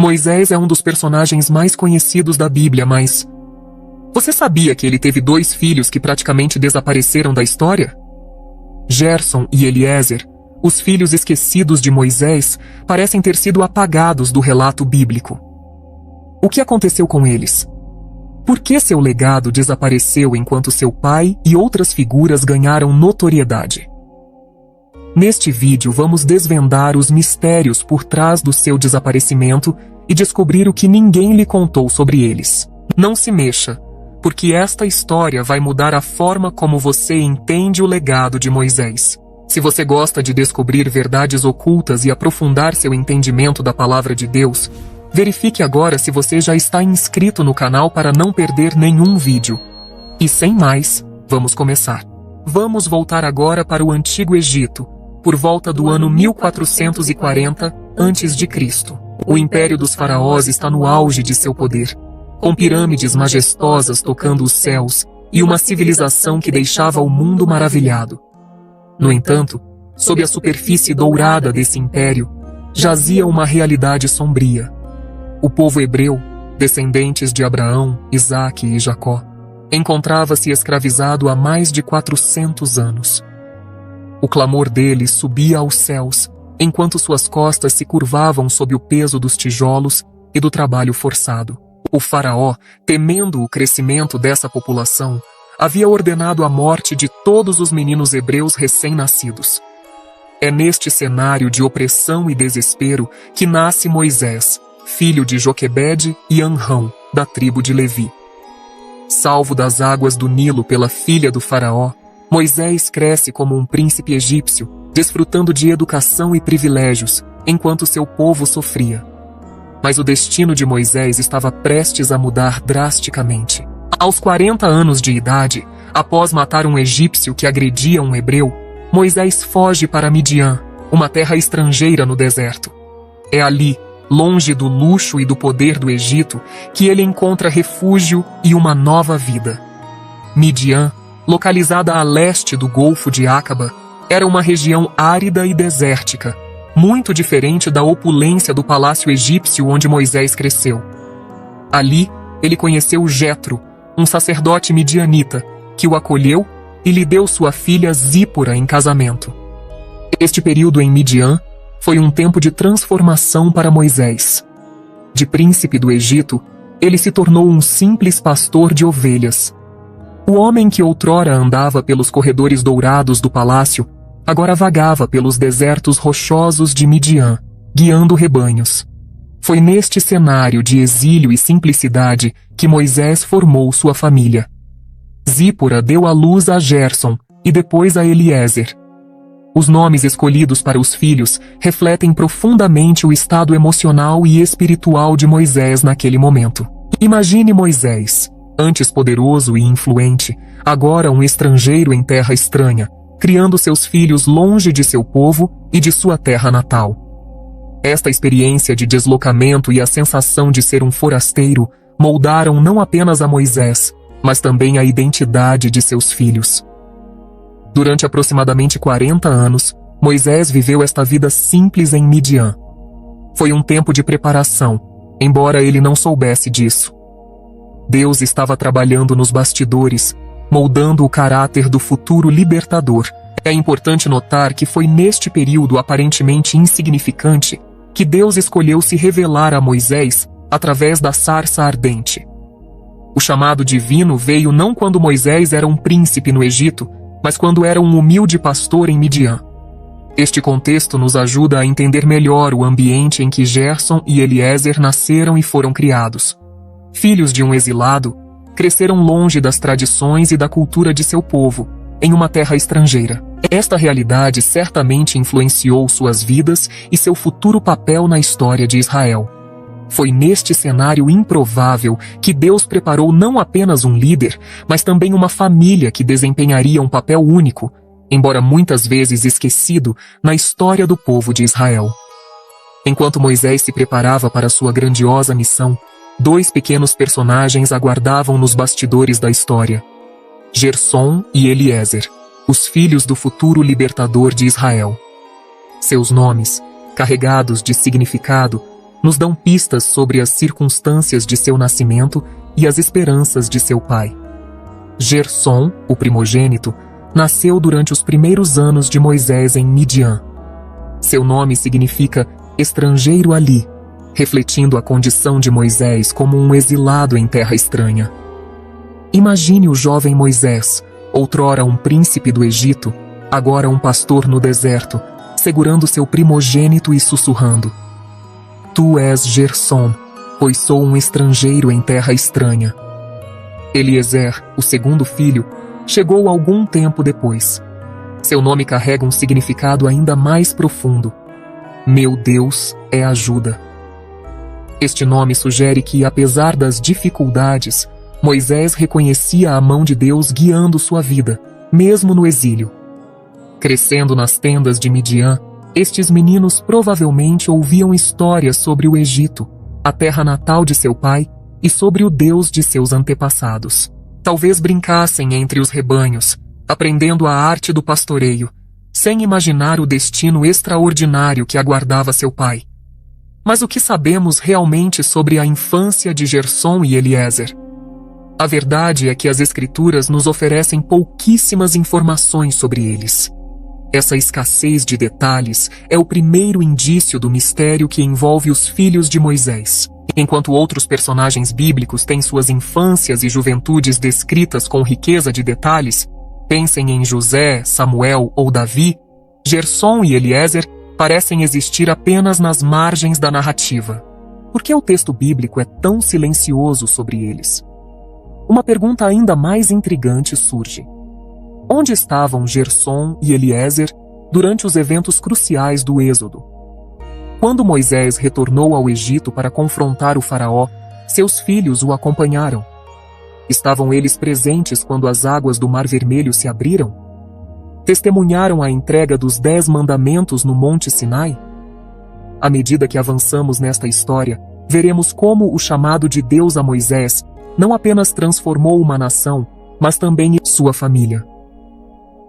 Moisés é um dos personagens mais conhecidos da Bíblia, mas... Você sabia que ele teve 2 filhos que praticamente desapareceram da história? Gerson e Eliezer, os filhos esquecidos de Moisés, parecem ter sido apagados do relato bíblico. O que aconteceu com eles? Por que seu legado desapareceu enquanto seu pai e outras figuras ganharam notoriedade? Neste vídeo vamos desvendar os mistérios por trás do seu desaparecimento e descobrir o que ninguém lhe contou sobre eles. Não se mexa, porque esta história vai mudar a forma como você entende o legado de Moisés. Se você gosta de descobrir verdades ocultas e aprofundar seu entendimento da palavra de Deus, verifique agora se você já está inscrito no canal para não perder nenhum vídeo. E sem mais, vamos começar. Vamos voltar agora para o Antigo Egito, por volta do ano 1440 a.C. O Império dos Faraós está no auge de seu poder, com pirâmides majestosas tocando os céus e uma civilização que deixava o mundo maravilhado. No entanto, sob a superfície dourada desse império, jazia uma realidade sombria. O povo hebreu, descendentes de Abraão, Isaque e Jacó, encontrava-se escravizado há mais de 400 anos. O clamor deles subia aos céus, enquanto suas costas se curvavam sob o peso dos tijolos e do trabalho forçado. O faraó, temendo o crescimento dessa população, havia ordenado a morte de todos os meninos hebreus recém-nascidos. É neste cenário de opressão e desespero que nasce Moisés, filho de Joquebede e Anrão, da tribo de Levi. Salvo das águas do Nilo pela filha do faraó, Moisés cresce como um príncipe egípcio, desfrutando de educação e privilégios, enquanto seu povo sofria. Mas o destino de Moisés estava prestes a mudar drasticamente. Aos 40 anos de idade, após matar um egípcio que agredia um hebreu, Moisés foge para Midian, uma terra estrangeira no deserto. É ali, longe do luxo e do poder do Egito, que ele encontra refúgio e uma nova vida. Midian, localizada a leste do Golfo de Acaba, era uma região árida e desértica, muito diferente da opulência do palácio egípcio onde Moisés cresceu. Ali, ele conheceu Jetro, um sacerdote midianita, que o acolheu e lhe deu sua filha Zípora em casamento. Este período em Midian foi um tempo de transformação para Moisés. De príncipe do Egito, ele se tornou um simples pastor de ovelhas. O homem que outrora andava pelos corredores dourados do palácio, agora vagava pelos desertos rochosos de Midian, guiando rebanhos. Foi neste cenário de exílio e simplicidade que Moisés formou sua família. Zípora deu à luz a Gerson e depois a Eliezer. Os nomes escolhidos para os filhos refletem profundamente o estado emocional e espiritual de Moisés naquele momento. Imagine Moisés, antes poderoso e influente, agora um estrangeiro em terra estranha, criando seus filhos longe de seu povo e de sua terra natal. Esta experiência de deslocamento e a sensação de ser um forasteiro moldaram não apenas a Moisés, mas também a identidade de seus filhos. Durante aproximadamente 40 anos, Moisés viveu esta vida simples em Midian. Foi um tempo de preparação, embora ele não soubesse disso. Deus estava trabalhando nos bastidores, moldando o caráter do futuro libertador. É importante notar que foi neste período aparentemente insignificante que Deus escolheu se revelar a Moisés através da sarça ardente. O chamado divino veio não quando Moisés era um príncipe no Egito, mas quando era um humilde pastor em Midian. Este contexto nos ajuda a entender melhor o ambiente em que Gerson e Eliezer nasceram e foram criados. Filhos de um exilado, cresceram longe das tradições e da cultura de seu povo, em uma terra estrangeira. Esta realidade certamente influenciou suas vidas e seu futuro papel na história de Israel. Foi neste cenário improvável que Deus preparou não apenas um líder, mas também uma família que desempenharia um papel único, embora muitas vezes esquecido, na história do povo de Israel. Enquanto Moisés se preparava para sua grandiosa missão, 2 pequenos personagens aguardavam nos bastidores da história: Gerson e Eliezer, os filhos do futuro libertador de Israel. Seus nomes, carregados de significado, nos dão pistas sobre as circunstâncias de seu nascimento e as esperanças de seu pai. Gersom, o primogênito, nasceu durante os primeiros anos de Moisés em Midian. Seu nome significa estrangeiro ali, refletindo a condição de Moisés como um exilado em terra estranha. Imagine o jovem Moisés, outrora um príncipe do Egito, agora um pastor no deserto, segurando seu primogênito e sussurrando: Tu és Gersom, pois sou um estrangeiro em terra estranha. Eliezer, o segundo filho, chegou algum tempo depois. Seu nome carrega um significado ainda mais profundo. Meu Deus é ajuda. Este nome sugere que, apesar das dificuldades, Moisés reconhecia a mão de Deus guiando sua vida, mesmo no exílio. Crescendo nas tendas de Midian, estes meninos provavelmente ouviam histórias sobre o Egito, a terra natal de seu pai, e sobre o Deus de seus antepassados. Talvez brincassem entre os rebanhos, aprendendo a arte do pastoreio, sem imaginar o destino extraordinário que aguardava seu pai. Mas o que sabemos realmente sobre a infância de Gersom e Eliezer? A verdade é que as Escrituras nos oferecem pouquíssimas informações sobre eles. Essa escassez de detalhes é o primeiro indício do mistério que envolve os filhos de Moisés. Enquanto outros personagens bíblicos têm suas infâncias e juventudes descritas com riqueza de detalhes, pensem em José, Samuel ou Davi, Gersom e Eliezer parecem existir apenas nas margens da narrativa. Por que o texto bíblico é tão silencioso sobre eles? Uma pergunta ainda mais intrigante surge. Onde estavam Gersom e Eliezer durante os eventos cruciais do Êxodo? Quando Moisés retornou ao Egito para confrontar o faraó, seus filhos o acompanharam. Estavam eles presentes quando as águas do Mar Vermelho se abriram? Testemunharam a entrega dos 10 mandamentos no Monte Sinai? À medida que avançamos nesta história, veremos como o chamado de Deus a Moisés não apenas transformou uma nação, mas também sua família.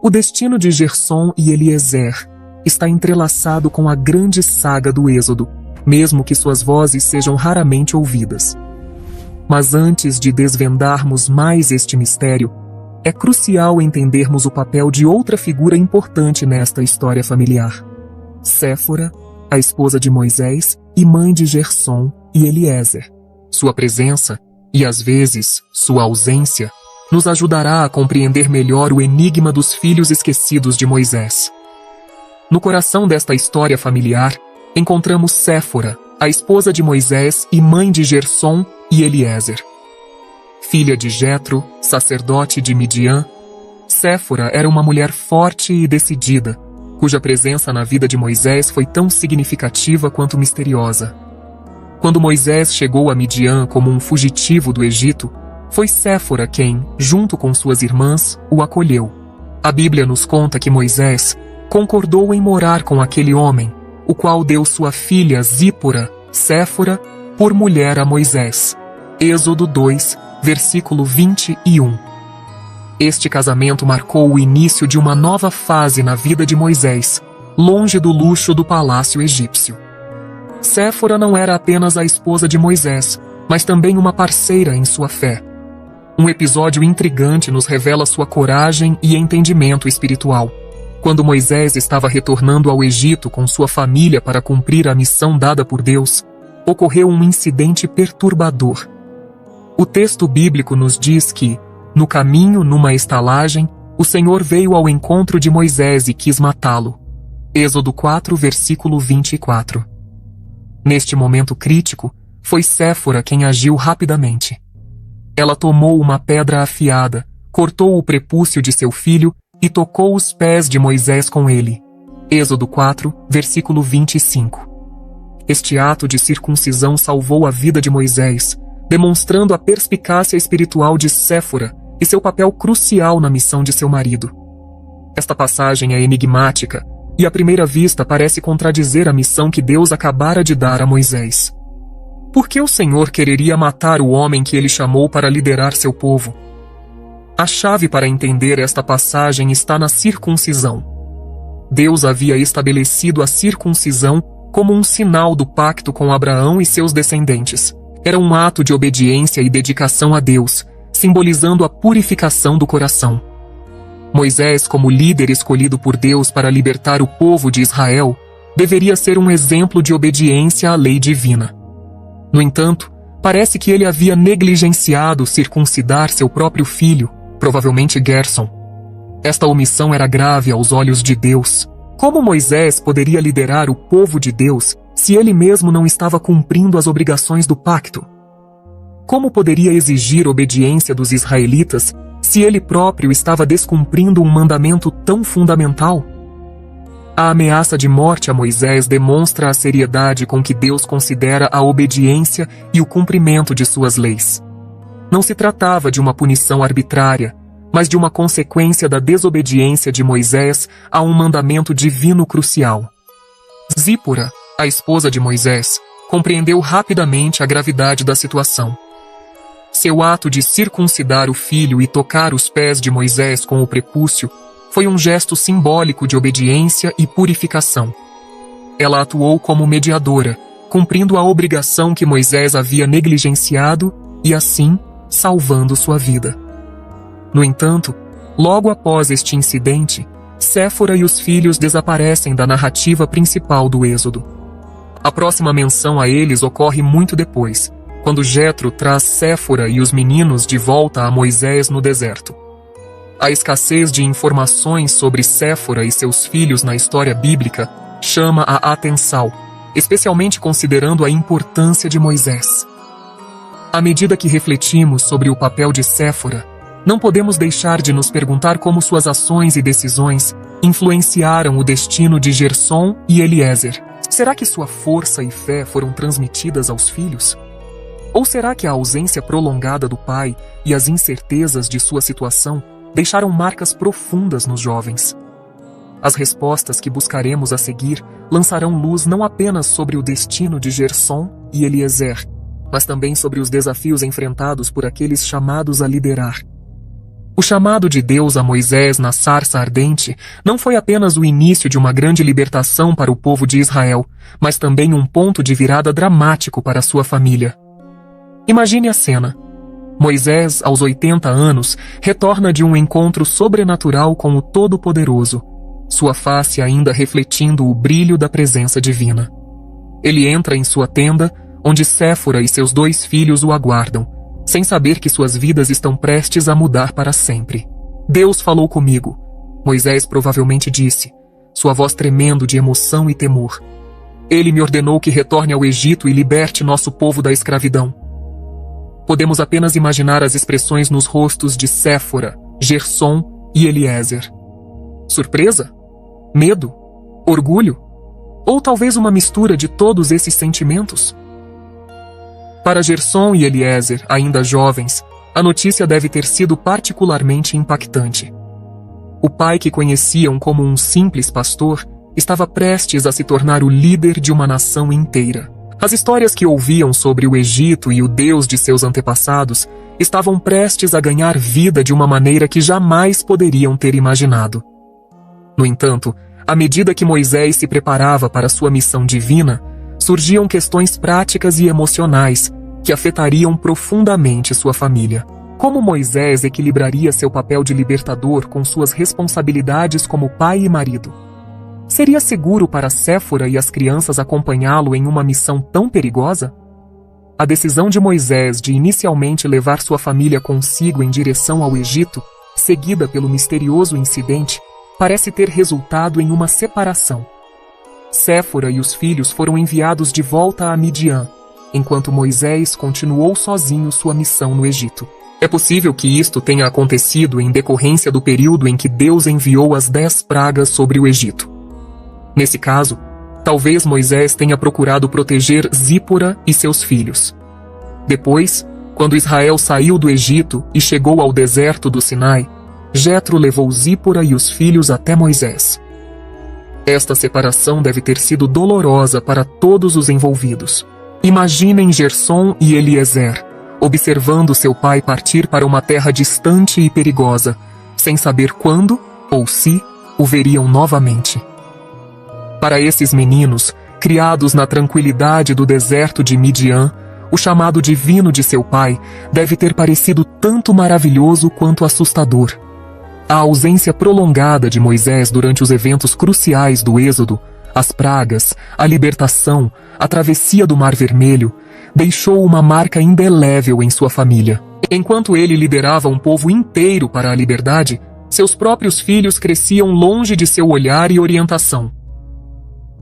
O destino de Gersom e Eliezer está entrelaçado com a grande saga do Êxodo, mesmo que suas vozes sejam raramente ouvidas. Mas antes de desvendarmos mais este mistério, é crucial entendermos o papel de outra figura importante nesta história familiar. Séfora, a esposa de Moisés e mãe de Gersom e Eliezer. Sua presença, e às vezes sua ausência, nos ajudará a compreender melhor o enigma dos filhos esquecidos de Moisés. No coração desta história familiar, encontramos Séfora, a esposa de Moisés e mãe de Gersom e Eliezer. Filha de Jetro, sacerdote de Midian, Séfora era uma mulher forte e decidida, cuja presença na vida de Moisés foi tão significativa quanto misteriosa. Quando Moisés chegou a Midian como um fugitivo do Egito, foi Séfora quem, junto com suas irmãs, o acolheu. A Bíblia nos conta que Moisés concordou em morar com aquele homem, o qual deu sua filha Zípora, Séfora, por mulher a Moisés. Êxodo 2, versículo 21. Este casamento marcou o início de uma nova fase na vida de Moisés, longe do luxo do palácio egípcio. Séfora não era apenas a esposa de Moisés, mas também uma parceira em sua fé. Um episódio intrigante nos revela sua coragem e entendimento espiritual. Quando Moisés estava retornando ao Egito com sua família para cumprir a missão dada por Deus, ocorreu um incidente perturbador. O texto bíblico nos diz que, no caminho numa estalagem, o Senhor veio ao encontro de Moisés e quis matá-lo. Êxodo 4, versículo 24. Neste momento crítico, foi Séfora quem agiu rapidamente. Ela tomou uma pedra afiada, cortou o prepúcio de seu filho e tocou os pés de Moisés com ele. Êxodo 4, versículo 25. Este ato de circuncisão salvou a vida de Moisés, demonstrando a perspicácia espiritual de Séfora e seu papel crucial na missão de seu marido. Esta passagem é enigmática e à primeira vista parece contradizer a missão que Deus acabara de dar a Moisés. Por que o Senhor quereria matar o homem que ele chamou para liderar seu povo? A chave para entender esta passagem está na circuncisão. Deus havia estabelecido a circuncisão como um sinal do pacto com Abraão e seus descendentes. Era um ato de obediência e dedicação a Deus, simbolizando a purificação do coração. Moisés, como líder escolhido por Deus para libertar o povo de Israel, deveria ser um exemplo de obediência à lei divina. No entanto, parece que ele havia negligenciado circuncidar seu próprio filho, provavelmente Gerson. Esta omissão era grave aos olhos de Deus. Como Moisés poderia liderar o povo de Deus se ele mesmo não estava cumprindo as obrigações do pacto? Como poderia exigir obediência dos israelitas se ele próprio estava descumprindo um mandamento tão fundamental? A ameaça de morte a Moisés demonstra a seriedade com que Deus considera a obediência e o cumprimento de suas leis. Não se tratava de uma punição arbitrária, mas de uma consequência da desobediência de Moisés a um mandamento divino crucial. Zípora, a esposa de Moisés, compreendeu rapidamente a gravidade da situação. Seu ato de circuncidar o filho e tocar os pés de Moisés com o prepúcio foi um gesto simbólico de obediência e purificação. Ela atuou como mediadora, cumprindo a obrigação que Moisés havia negligenciado e, assim, salvando sua vida. No entanto, logo após este incidente, Séfora e os filhos desaparecem da narrativa principal do Êxodo. A próxima menção a eles ocorre muito depois, quando Jetro traz Séfora e os meninos de volta a Moisés no deserto. A escassez de informações sobre Séfora e seus filhos na história bíblica chama a atenção, especialmente considerando a importância de Moisés. À medida que refletimos sobre o papel de Séfora, não podemos deixar de nos perguntar como suas ações e decisões influenciaram o destino de Gerson e Eliezer. Será que sua força e fé foram transmitidas aos filhos? Ou será que a ausência prolongada do pai e as incertezas de sua situação deixaram marcas profundas nos jovens? As respostas que buscaremos a seguir lançarão luz não apenas sobre o destino de Gerson e Eliezer, mas também sobre os desafios enfrentados por aqueles chamados a liderar. O chamado de Deus a Moisés na sarça ardente não foi apenas o início de uma grande libertação para o povo de Israel, mas também um ponto de virada dramático para sua família. Imagine a cena. Moisés, aos 80 anos, retorna de um encontro sobrenatural com o Todo-Poderoso, sua face ainda refletindo o brilho da presença divina. Ele entra em sua tenda, onde Séfora e seus 2 filhos o aguardam, sem saber que suas vidas estão prestes a mudar para sempre. Deus falou comigo, Moisés provavelmente disse, sua voz tremendo de emoção e temor. Ele me ordenou que retorne ao Egito e liberte nosso povo da escravidão. Podemos apenas imaginar as expressões nos rostos de Séfora, Gerson e Eliezer. Surpresa? Medo? Orgulho? Ou talvez uma mistura de todos esses sentimentos? Para Gerson e Eliezer, ainda jovens, a notícia deve ter sido particularmente impactante. O pai que conheciam como um simples pastor estava prestes a se tornar o líder de uma nação inteira. As histórias que ouviam sobre o Egito e o Deus de seus antepassados estavam prestes a ganhar vida de uma maneira que jamais poderiam ter imaginado. No entanto, à medida que Moisés se preparava para sua missão divina, surgiam questões práticas e emocionais que afetariam profundamente sua família. Como Moisés equilibraria seu papel de libertador com suas responsabilidades como pai e marido? Seria seguro para Séfora e as crianças acompanhá-lo em uma missão tão perigosa? A decisão de Moisés de inicialmente levar sua família consigo em direção ao Egito, seguida pelo misterioso incidente, parece ter resultado em uma separação. Séfora e os filhos foram enviados de volta a Midian, enquanto Moisés continuou sozinho sua missão no Egito. É possível que isto tenha acontecido em decorrência do período em que Deus enviou as 10 pragas sobre o Egito. Nesse caso, talvez Moisés tenha procurado proteger Zípora e seus filhos. Depois, quando Israel saiu do Egito e chegou ao deserto do Sinai, Jetro levou Zípora e os filhos até Moisés. Esta separação deve ter sido dolorosa para todos os envolvidos. Imaginem Gerson e Eliezer, observando seu pai partir para uma terra distante e perigosa, sem saber quando ou se o veriam novamente. Para esses meninos, Criados na tranquilidade do deserto de Midian, o chamado divino de seu pai deve ter parecido tanto maravilhoso quanto assustador. A ausência prolongada de Moisés durante os eventos cruciais do Êxodo, as pragas, a libertação, a travessia do Mar Vermelho, deixou uma marca indelével em sua família. Enquanto ele liderava um povo inteiro para a liberdade, seus próprios filhos cresciam longe de seu olhar e orientação.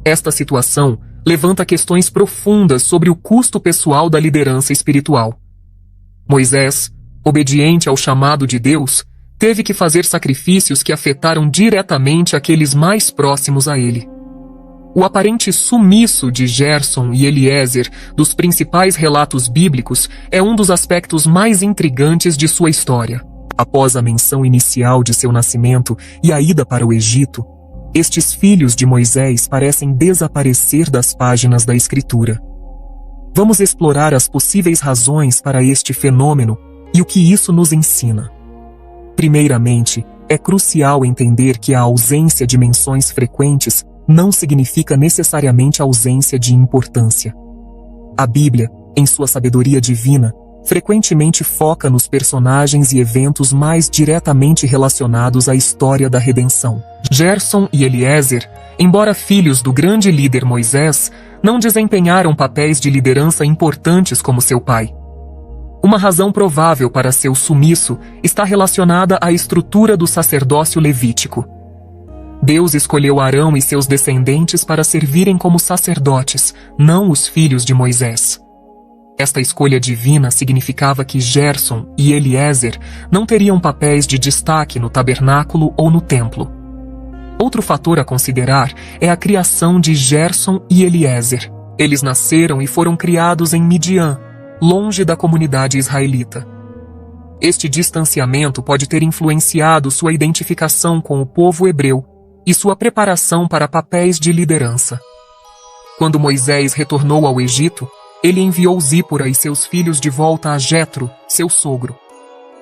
Esta situação levanta questões profundas sobre o custo pessoal da liderança espiritual. Moisés, obediente ao chamado de Deus, teve que fazer sacrifícios que afetaram diretamente aqueles mais próximos a ele. O aparente sumiço de Gerson e Eliezer dos principais relatos bíblicos é um dos aspectos mais intrigantes de sua história. Após a menção inicial de seu nascimento e a ida para o Egito, estes filhos de Moisés parecem desaparecer das páginas da Escritura. Vamos explorar as possíveis razões para este fenômeno e o que isso nos ensina. Primeiramente, é crucial entender que a ausência de menções frequentes não significa necessariamente ausência de importância. A Bíblia, em sua sabedoria divina, frequentemente foca nos personagens e eventos mais diretamente relacionados à história da redenção. Gerson e Eliezer, embora filhos do grande líder Moisés, não desempenharam papéis de liderança importantes como seu pai. Uma razão provável para seu sumiço está relacionada à estrutura do sacerdócio levítico. Deus escolheu Arão e seus descendentes para servirem como sacerdotes, não os filhos de Moisés. Esta escolha divina significava que Gerson e Eliezer não teriam papéis de destaque no tabernáculo ou no templo. Outro fator a considerar é a criação de Gerson e Eliezer. Eles nasceram e foram criados em Midian, longe da comunidade israelita. Este distanciamento pode ter influenciado sua identificação com o povo hebreu e sua preparação para papéis de liderança. Quando Moisés retornou ao Egito, ele enviou Zípora e seus filhos de volta a Jetro, seu sogro.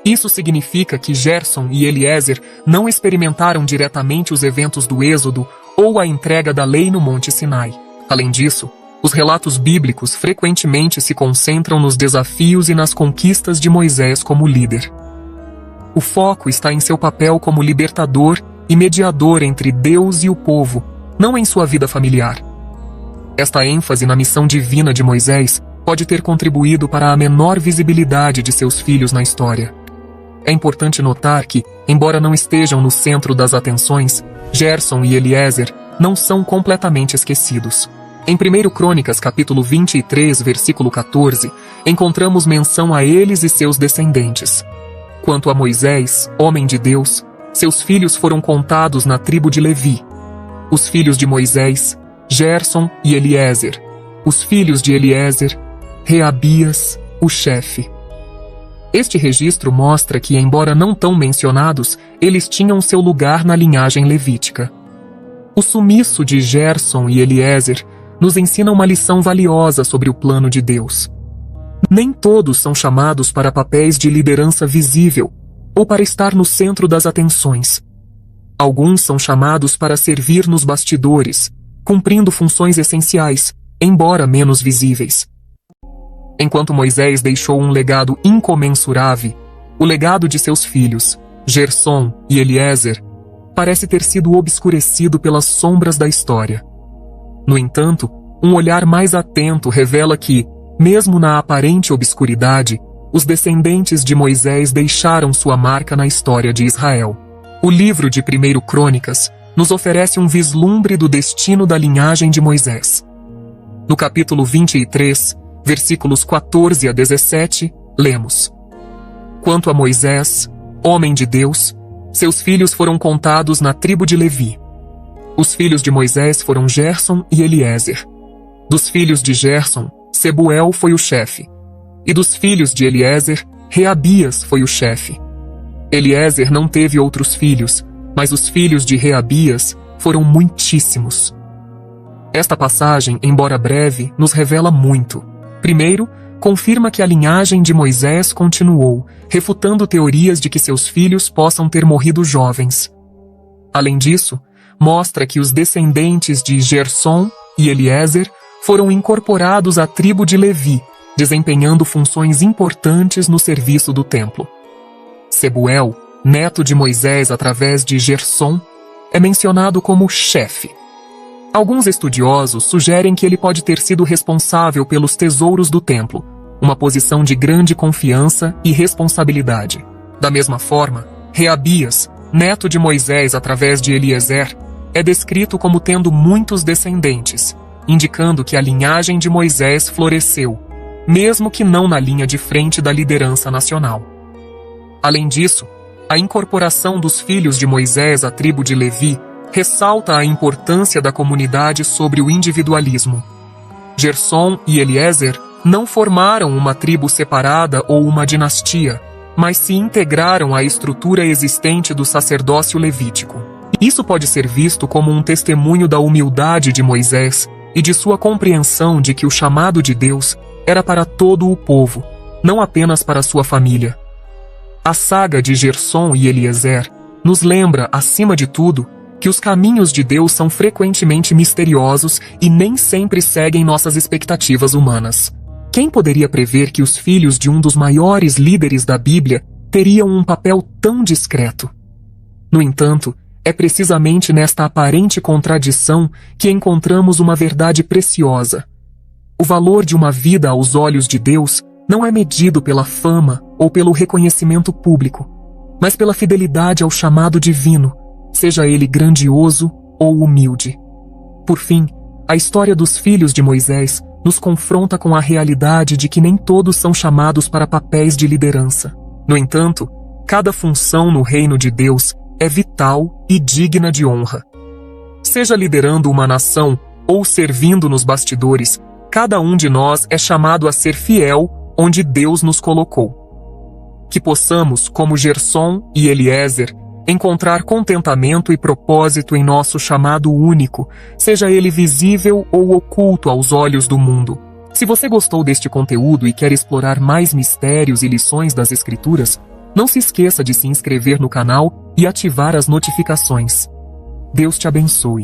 Isso significa que Gerson e Eliezer não experimentaram diretamente os eventos do Êxodo ou a entrega da lei no Monte Sinai. Além disso, os relatos bíblicos frequentemente se concentram nos desafios e nas conquistas de Moisés como líder. O foco está em seu papel como libertador e mediador entre Deus e o povo, não em sua vida familiar. Esta ênfase na missão divina de Moisés pode ter contribuído para a menor visibilidade de seus filhos na história. É importante notar que, embora não estejam no centro das atenções, Gerson e Eliezer não são completamente esquecidos. Em 1 Crônicas, capítulo 23, versículo 14, encontramos menção a eles e seus descendentes. Quanto a Moisés, homem de Deus, seus filhos foram contados na tribo de Levi. Os filhos de Moisés, Gerson e Eliezer. Os filhos de Eliezer, Reabias, o chefe. Este registro mostra que, embora não tão mencionados, eles tinham seu lugar na linhagem levítica. O sumiço de Gerson e Eliezer nos ensina uma lição valiosa sobre o plano de Deus. Nem todos são chamados para papéis de liderança visível ou para estar no centro das atenções. Alguns são chamados para servir nos bastidores, cumprindo funções essenciais, embora menos visíveis. Enquanto Moisés deixou um legado incomensurável, o legado de seus filhos, Gerson e Eliezer, parece ter sido obscurecido pelas sombras da história. No entanto, um olhar mais atento revela que, mesmo na aparente obscuridade, os descendentes de Moisés deixaram sua marca na história de Israel. O livro de 1 Crônicas nos oferece um vislumbre do destino da linhagem de Moisés. No capítulo 23, versículos 14 a 17, lemos: Quanto a Moisés, homem de Deus, seus filhos foram contados na tribo de Levi. Os filhos de Moisés foram Gerson e Eliezer. Dos filhos de Gerson, Sebuel foi o chefe. E dos filhos de Eliezer, Reabias foi o chefe. Eliezer não teve outros filhos, mas os filhos de Reabias foram muitíssimos. Esta passagem, embora breve, nos revela muito. Primeiro, confirma que a linhagem de Moisés continuou, refutando teorias de que seus filhos possam ter morrido jovens. Além disso, mostra que os descendentes de Gerson e Eliezer foram incorporados à tribo de Levi, desempenhando funções importantes no serviço do templo. Sebuel, neto de Moisés através de Gersom, é mencionado como chefe. Alguns estudiosos sugerem que ele pode ter sido responsável pelos tesouros do templo, uma posição de grande confiança e responsabilidade. Da mesma forma, Reabias, neto de Moisés através de Eliezer, é descrito como tendo muitos descendentes, indicando que a linhagem de Moisés floresceu, mesmo que não na linha de frente da liderança nacional. Além disso, a incorporação dos filhos de Moisés à tribo de Levi ressalta a importância da comunidade sobre o individualismo. Gersom e Eliezer não formaram uma tribo separada ou uma dinastia, mas se integraram à estrutura existente do sacerdócio levítico. Isso pode ser visto como um testemunho da humildade de Moisés e de sua compreensão de que o chamado de Deus era para todo o povo, não apenas para sua família. A saga de Gersom e Eliezer nos lembra, acima de tudo, que os caminhos de Deus são frequentemente misteriosos e nem sempre seguem nossas expectativas humanas. Quem poderia prever que os filhos de um dos maiores líderes da Bíblia teriam um papel tão discreto? No entanto, é precisamente nesta aparente contradição que encontramos uma verdade preciosa. O valor de uma vida aos olhos de Deus não é medido pela fama ou pelo reconhecimento público, mas pela fidelidade ao chamado divino, seja ele grandioso ou humilde. Por fim, a história dos filhos de Moisés nos confronta com a realidade de que nem todos são chamados para papéis de liderança. No entanto, cada função no reino de Deus é vital e digna de honra. Seja liderando uma nação ou servindo nos bastidores, cada um de nós é chamado a ser fiel onde Deus nos colocou. Que possamos, como Gersom e Eliezer, encontrar contentamento e propósito em nosso chamado único, seja ele visível ou oculto aos olhos do mundo. Se você gostou deste conteúdo e quer explorar mais mistérios e lições das Escrituras, não se esqueça de se inscrever no canal e ativar as notificações. Deus te abençoe.